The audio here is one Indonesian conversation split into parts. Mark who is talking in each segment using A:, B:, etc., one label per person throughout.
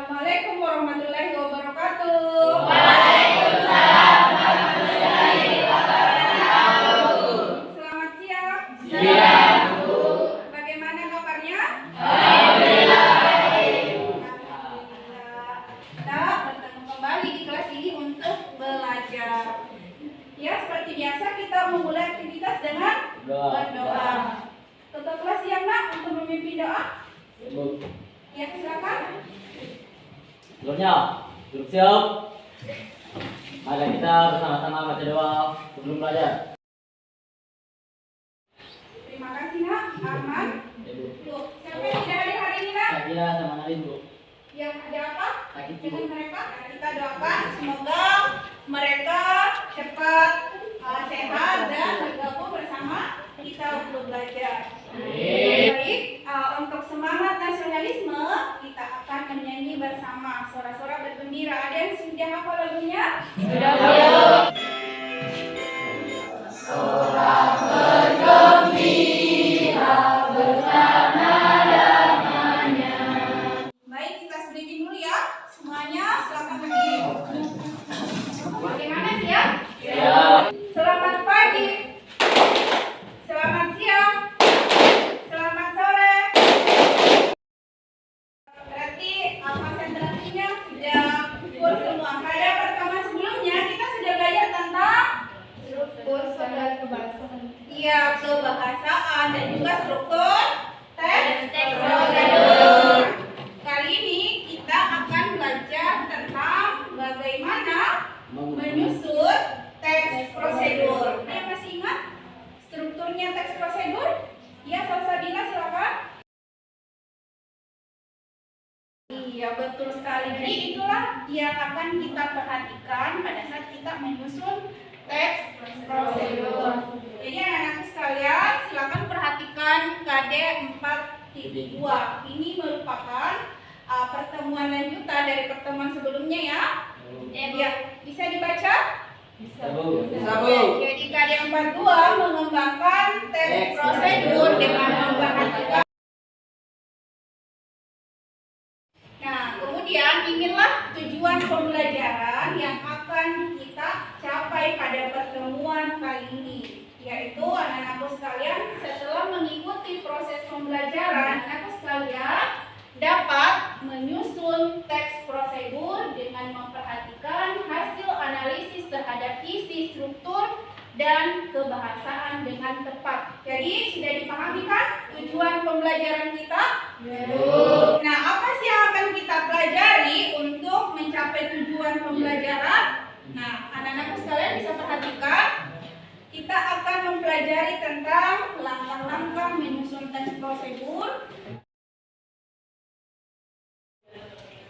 A: Assalamualaikum warahmatullahi wabarakatuh.
B: Waalaikumsalam warahmatullahi wabarakatuh.
A: Selamat siang.
B: Siang, Bu.
A: Bagaimana kabarnya?
B: Alhamdulillah baik.
A: Alhamdulillah. Kita bertemu kembali di kelas ini untuk belajar. Ya, seperti biasa kita memulai aktivitas dengan berdoa. Ketua kelas siap, Nak, untuk memimpin doa?
B: Bu.
A: Ya, silakan.
B: Sebelumnya, duduk siap. Mari kita bersama-sama baca doa sebelum belajar.
A: Terima kasih, Nak. Arman.
B: Ya, Bu.
A: Tuh, siapa yang tidak hadir hari ini, Nak?
B: Sakia sama Nadine, Bu.
A: Yang ada apa
B: Sakit, Bu.
A: dengan mereka? Nah, kita doakan semoga mereka cepat sehat dan bergabung bersama kita untuk belajar. Baik, untuk semangat nasionalisme kita akan menyanyi bersama suara-suara bergembira. Ada yang sudah hafal lagunya?
B: Sudah, Bu. Sorak bergembira bersama damanya.
A: Baik, kita sedikit dulu ya. Semuanya silakan berdiri. Bagaimana siap?
B: Siap.
A: Selamat pagi. Selamat siang. Selamat sore. Berarti konsentrasinya sudah full semua. Pada pertemuan sebelumnya kita sudah belajar tentang struktur kebahasaan. Iya, kebahasaan dan juga struktur teks prosedur. Kali ini kita akan belajar tentang bagaimana menyusun teks prosedur. Yang masih ingat strukturnya teks prosedur? Ya, Salsabila silakan. Iya, betul sekali. Jadi itulah yang akan kita perhatikan pada saat kita menyusun teks prosedur. Jadi anak-anak sekalian, silakan perhatikan KD 4.2. Ini merupakan pertemuan lanjutan dari pertemuan sebelumnya ya. Ya, bisa dibaca?
B: Bisa, Bu.
A: Jadi KD 42 mengembangkan teks prosedur dengan memperhatikan. Nah, kemudian inilah tujuan pembelajaran yang akan kita capai pada pertemuan kali ini, yaitu anak-anakku sekalian setelah mengikuti proses pembelajaran, anak-anakku sekalian dapat menyusun teks prosedur dengan memperhatikan hasil analisis terhadap isi, struktur, dan kebahasaan dengan tepat. Jadi sudah dipahami kan tujuan pembelajaran kita? Nah, apa sih yang akan kita pelajari untuk mencapai tujuan pembelajaran? Nah, anak-anakku sekalian bisa perhatikan, kita akan mempelajari tentang langkah-langkah menyusun teks prosedur.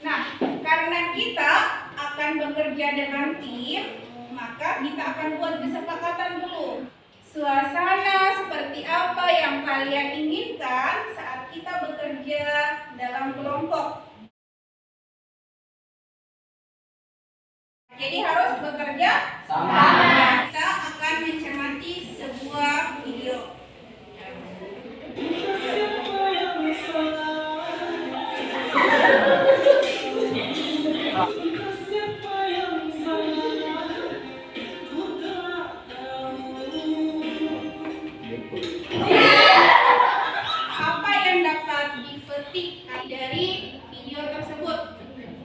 A: Nah, karena kita akan bekerja dengan tim, maka kita akan buat kesepakatan dulu. Suasana seperti apa yang kalian inginkan saat kita bekerja dalam kelompok. Jadi harus bekerja sama. Kita akan mencermati sebuah video. Apa yang dapat dipetik dari video tersebut?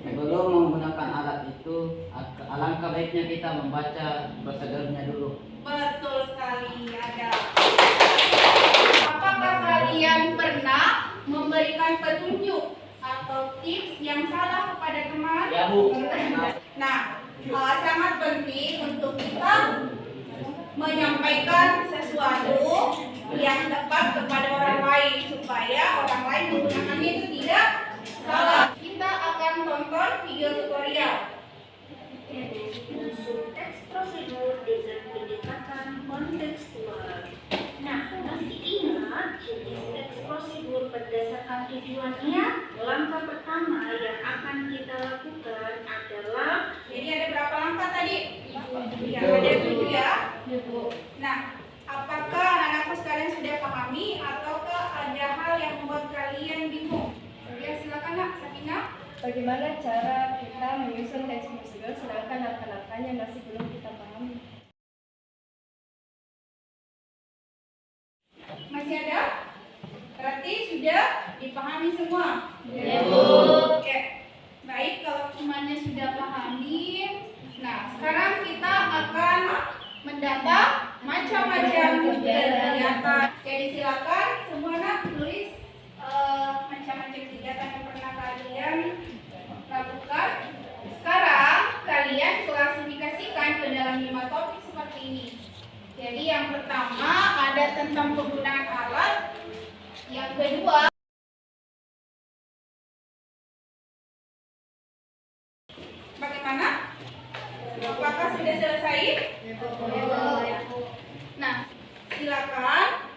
B: Sebelum menggunakan alat itu, alangkah baiknya kita membaca prosedurnya dulu.
A: Betul sekali, ada. Apakah kalian pernah memberikan petunjuk atau tips yang salah kepada teman?
B: Ya, Bu.
A: Nah, sangat penting untuk kita menyampaikan sesuatu yang tepat kepada orang lain supaya orang lain menggunakannya itu tidak salah. Kita akan tonton video tutorial.
C: Teks prosedur dengan pendekatan kontekstual. Nah, masih ingat jenis teks prosedur berdasarkan tujuannya? Langkah pertama yang akan kita lakukan adalah,
A: Jadi ada berapa langkah tadi? Ya, ada 7 ya. Nah, apakah anak-anakku sekalian sudah pahami ataukah ada hal yang membuat kalian bingung? Ya, silakan Nak, Sakina.
D: bagaimana cara kita menyusun teks prosedur sedangkan langkah-langkahnya masih belum kita pahami.
A: Masih ada? Berarti sudah dipahami semua?
D: Ya, Bu.
A: Oke. Baik, kalau semuanya sudah pahami. Nah, sekarang kita akan mendata macam-macam kegiatan. Jadi silakan semua anak tulis macam-macam kegiatan yang pernah kalian lakukan. Sekarang kalian klasifikasikan ke dalam 5 topik seperti ini. Jadi yang pertama ada tentang penggunaan alat. Yang kedua bagaimana? Apakah sudah selesai? Nah, silakan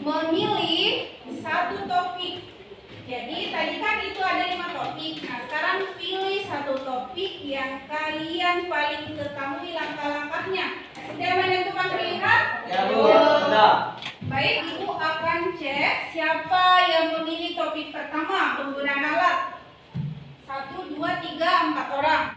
A: memilih satu topik. Jadi tadi kan itu ada 5 topik. Nah, sekarang pilih satu topik yang kalian paling ketahui langkah-langkahnya. Sudah menentukan pilihan?
B: Ya, Bu. Sudah.
A: Baik, Ibu akan cek siapa yang memilih topik pertama, penggunaan alat. 1, 2, 3, 4 orang.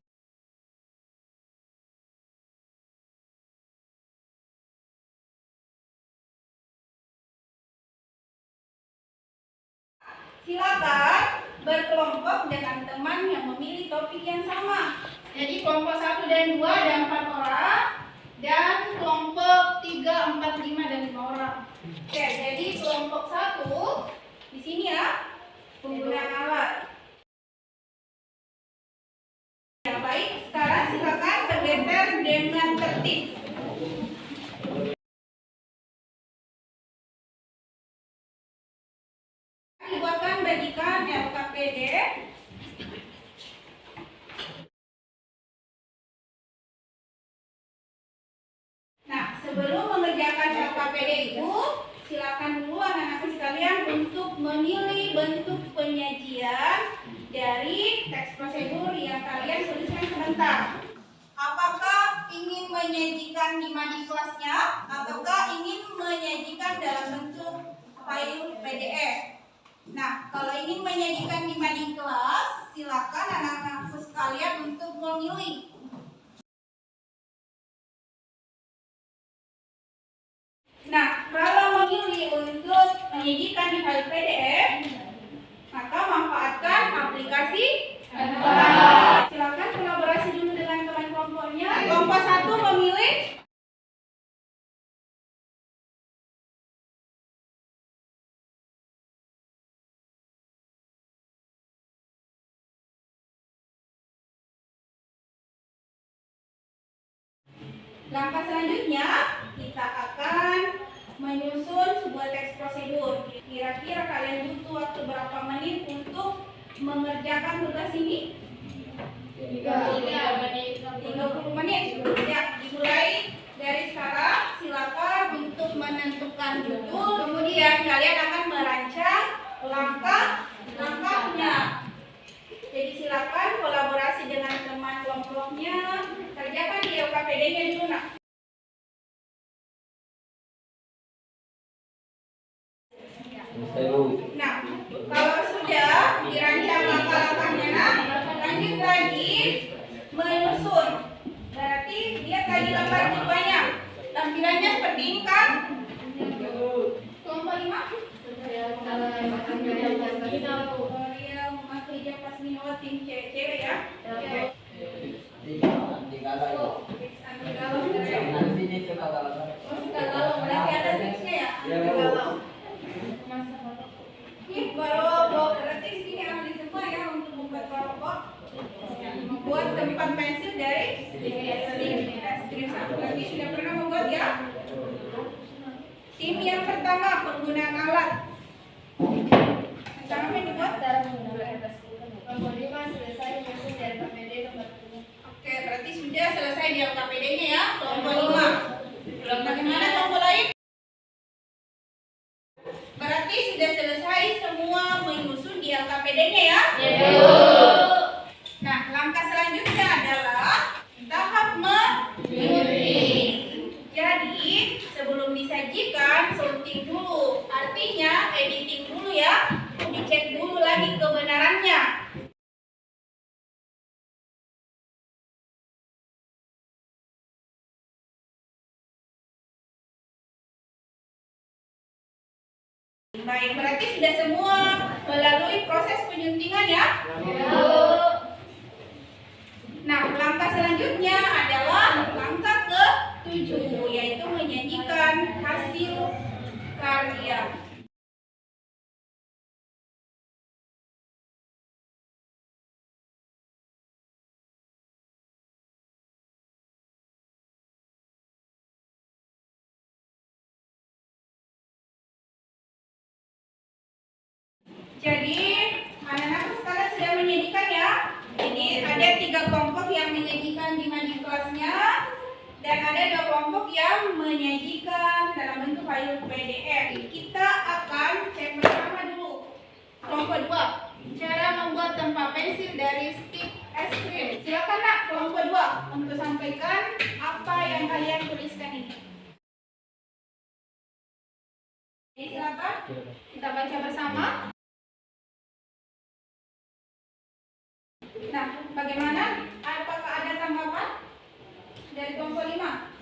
A: Silakan berkelompok dengan teman yang memilih topik yang sama. Jadi kelompok 1 dan 2 ada 4 orang. Dan kelompok 3, 4, 5 dan 5 orang. Oke, jadi kelompok 1 di sini ya, penggunaan alat. Ya, baik, sekarang silakan bergeser dengan tertib. Ibu akan bagikan LKPD. Nah, sebelum mengerjakan LKPD itu, silakan dulu anak-anak sekalian untuk memilih bentuk penyajian dari teks prosedur yang kalian tuliskan sebentar. Apakah ingin menyajikan di mading kelasnya, ataukah ingin menyajikan dalam bentuk file PDF? Nah, kalau ingin menyajikan di mading kelas, silakan anak-anak sekalian untuk memilih. Nah, kalau memilih untuk menyajikan di file PDF, maka manfaatkan aplikasi Canva. Silakan kolaborasi dulu dengan teman kelompoknya. Kelompok 1 memilih. Langkah selanjutnya, kita akan menyusun sebuah teks prosedur. Kira-kira kalian butuh waktu berapa menit untuk mengerjakan tugas ini? 30 menit. Ya, dimulai dari sekarang. Silakan untuk menentukan judul. Kemudian kalian akan merancang langkah-langkahnya. Jadi silakan kolaborasi dengan teman kelompoknya. Kerjakan di LKPD-nya dulu, nak. Nah, kalau sudah dirancang langkah-langkahnya, nah, lanjut lagi menyusun. Berarti dia tadi lembar banyak. Tampilannya seperti ini kan? Kelompok 5. Dia memakai japas minimal tim cewek-cewek ya. Berarti ada tipsnya ya? Ini baru berarti sini ahli semua ya untuk membuat kelompok. Membuat tempat pensil dari es krim. Berarti sudah pernah membuat ya? Tim yang pertama penggunaan alat. Cara apa yang dibuat?
D: Kelompok 5 selesai menyusun di LKPD nomor 3.
A: Oke, berarti sudah selesai di LKPD-nya ya, kelompok 5. Bagaimana kelompok lain? Berarti sudah selesai semua menyusun di LKPD-nya ya? Nah, langkah selanjutnya adalah tahap menyunting. Jadi, sebelum disajikan, sorting dulu. Artinya, editing dulu ya. Dicek dulu lagi kebenarannya. Baik, berarti sudah semua melalui proses penyuntingan ya? Nah, langkah selanjutnya adalah langkah ke-7, yaitu menyajikan hasil karya. Jadi, anak-anak sekarang sudah menyajikan ya. Jadi, ada 3 kelompok yang menyajikan di mading kelasnya, dan ada 2 kelompok yang menyajikan dalam bentuk file PDF. Kita akan cek bersama dulu. Kelompok 2, cara membuat tempat pensil dari stik es krim. Silakan nak, kelompok 2 untuk sampaikan apa yang kalian tuliskan ini. Silakan, kita baca bersama. Nah, bagaimana? Apakah ada tanggapan dari kelompok 5?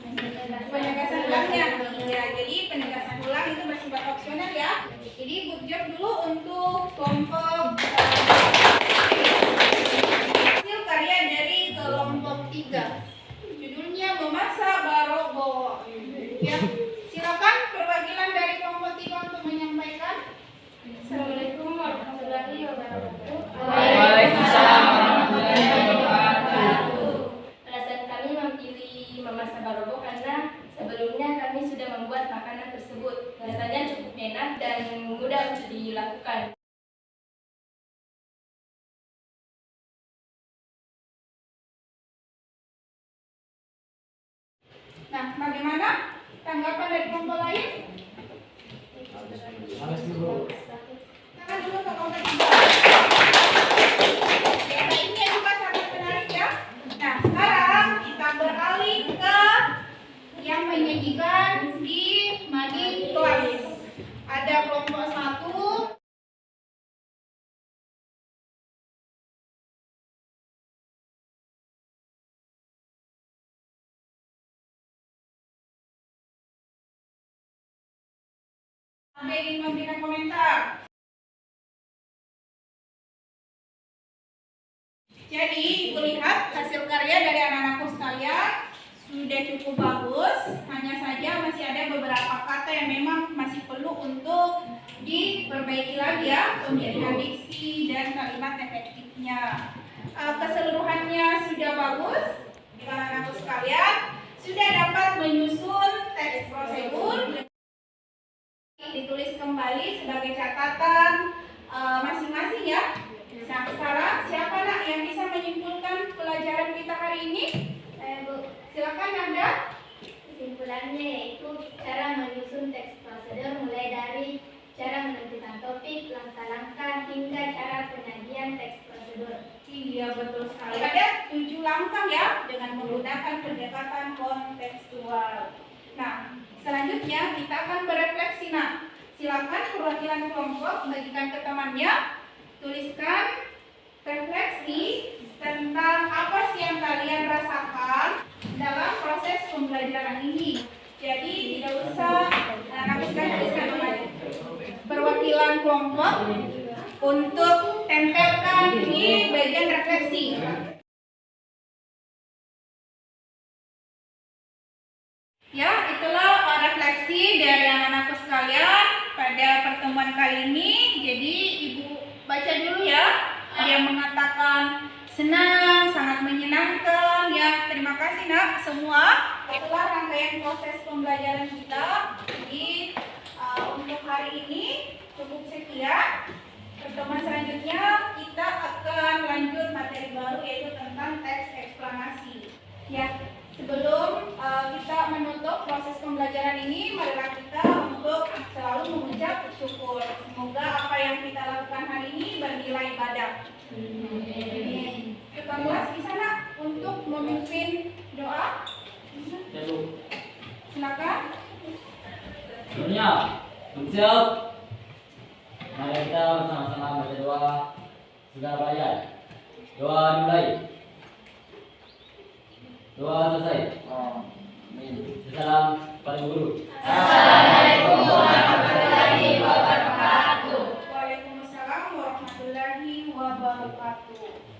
A: Penegasan ulangnya. Ya, jadi penegasan ulang itu bersifat opsional ya. Jadi good job dulu untuk kelompok hasil karya dari kelompok 3. Judulnya memasak barogo. Ya, silakan perwakilan dari kelompok 3 untuk menyampaikan.
D: Assalamualaikum warahmatullahi wabarakatuh.
B: Waalaikumsalam warahmatullahi wabarakatuh.
D: Alasan kami memilih memasak barogo karena sebelumnya kami sudah membuat makanan tersebut. Rasanya cukup enak dan mudah untuk dilakukan.
A: Nah, bagaimana tanggapan dari kelompok lain? Tangan dulu ke kelompok 3. Ini juga sangat menarik ya. Nah, sekarang kita beralih ke yang menyajikan di mading kelas. Ada kelompok 1. Ada yang ingin memberikan komentar? Jadi, Ibu lihat hasil karya dari anak-anakku sekalian sudah cukup bagus. Hanya saja masih ada beberapa kata yang memang masih perlu untuk diperbaiki lagi ya, pemilihan diksi dan kalimat efektifnya. Keseluruhannya sudah bagus. Anak-anakku sekalian sudah dapat menyusun teks prosedur, ditulis kembali sebagai catatan masing-masing ya. Nah, sekarang siapa nak yang bisa menyimpulkan pelajaran kita hari ini?
C: Saya Bu.
A: Silakan Nanda.
C: Kesimpulannya yaitu cara menyusun teks prosedur mulai dari cara menentukan topik, langkah-langkah, hingga cara penyajian teks prosedur.
A: Iya, betul sekali. Ada 7 langkah ya dengan menggunakan pendekatan kontekstual. Nah, selanjutnya kita akan berefleksi. Nah, silakan perwakilan kelompok bagikan ke temannya, tuliskan refleksi tentang apa sih yang kalian rasakan dalam proses pembelajaran ini. Jadi tidak usah tuliskan perwakilan kelompok untuk tempelkan di bagian refleksi. Ya, itulah refleksi dari anak-anakku sekalian pada pertemuan kali ini. Jadi Ibu baca dulu ya. Ada yang mengatakan senang, sangat menyenangkan. Ya, terima kasih nak semua. Itulah rangkaian proses pembelajaran kita. Jadi untuk hari ini cukup sekian. Pertemuan selanjutnya kita akan lanjut materi baru yaitu tentang teks eksplanasi. Ya, sebelum kita menutup proses pembelajaran ini, marilah kita untuk selalu mengucap syukur. Semoga apa yang kita lakukan hari ini bernilai ibadah. Kita bahas di sana untuk memimpin doa. Silakan.
B: Dunia, siap. Mari kita bersama-sama baca doa segala bayar. Doa dimulai. Doa selesai. Amin. Salam pada guru.
A: Assalamualaikum warahmatullahi wabarakatuh. wabarakatuh.